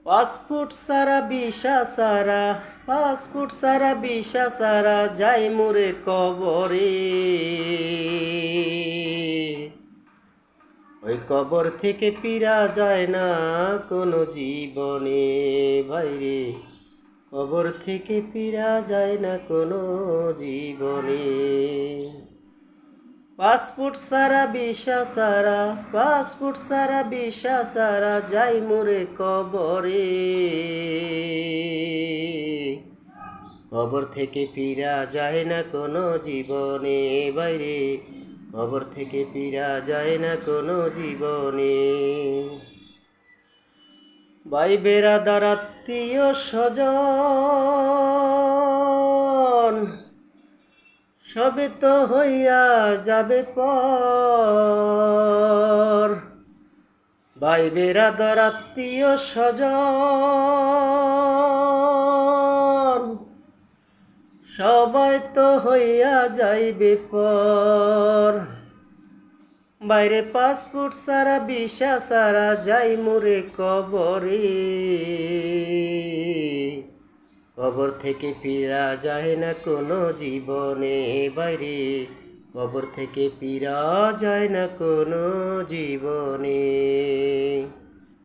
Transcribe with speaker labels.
Speaker 1: Passport সারা visa সারা, passport সারা visa সারা যাই মোরে কবরে। ওই কবর থেকে ফিরা যায় না কোনো জীবনে ভাইরে, কবর থেকে ফিরা যায় না কোনো জীবনে। পাসপোর্ট সারা ভিসা সারা, পাসপোর্ট সারা ভিসা সারা যাই মোরে কবরে। কবর থেকে ফিরা যায় না কোনো জীবনে বাইরে, কবর থেকে ফিরা যায় না কোনো জীবনে। ভাই বেরাদার আত্মীয় স্বজন সবে তো হইয়া যাবে পর। ভাই বেরাদার আত্মীয় স্বজন সবাই তো হইয়া যাইবে পর। বাইরে পাসপোর্ট সারা ভিসা সারা যাই মোরে কবরে। কবর থেকে ফিরা যায় না কোনো জীবনে বাইরে, কবর থেকে ফিরা যায় না কোনো জীবনে।